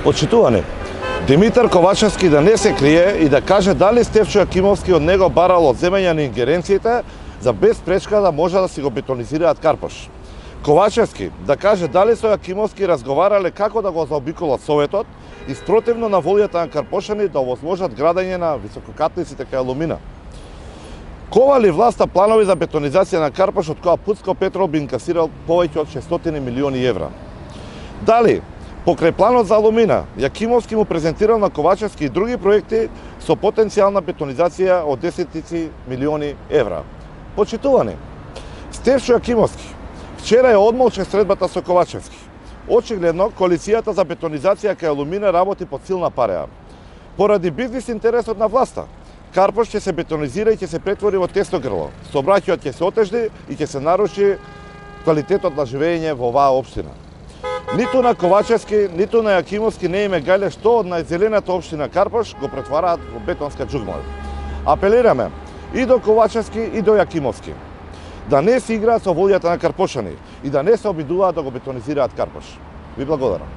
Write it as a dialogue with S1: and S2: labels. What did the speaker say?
S1: Почитувани, Димитар Ковачевски да не се крие и да каже дали Стефчо Јакимовски од него барал од земење на ингеренциите за без пречка да може да си го бетонизираат Карпош. Ковачевски да каже дали со Јакимовски разговарале како да го заобиколат Советот и спротивно на волјата на карпошани да овозможат градење на висококатниците кај Алумина. Кова ли власта планови за бетонизација на Карпош од која Путско Петрол би инкасирал повеќе од 600 милиони евра? Дали покрај планот за Алумина, Јакимовски му презентирал на Ковачевски и други проекти со потенцијална бетонизација од десетици милиони евра? Почитувани, Стефчо Јакимовски вчера е одмолче средбата со Ковачевски. Очигледно, коалицијата за бетонизација кај Алумина работи под силна пареа. Поради бизнис интересот на власта, Карпош ќе се бетонизира и ќе се претвори во тесно грло. Сообраќајот ќе се отежди и ќе се наруши квалитетот на живење во оваа општина. Ниту на Ковачевски, ниту на Јакимовски не име гајле што од најзелената општина Карпош го претвараат во бетонска џугма. Апелираме и до Ковачевски и до Јакимовски да не се играат со волјата на карпошани и да не се обидуваат да го бетонизираат Карпош. Ви благодарам.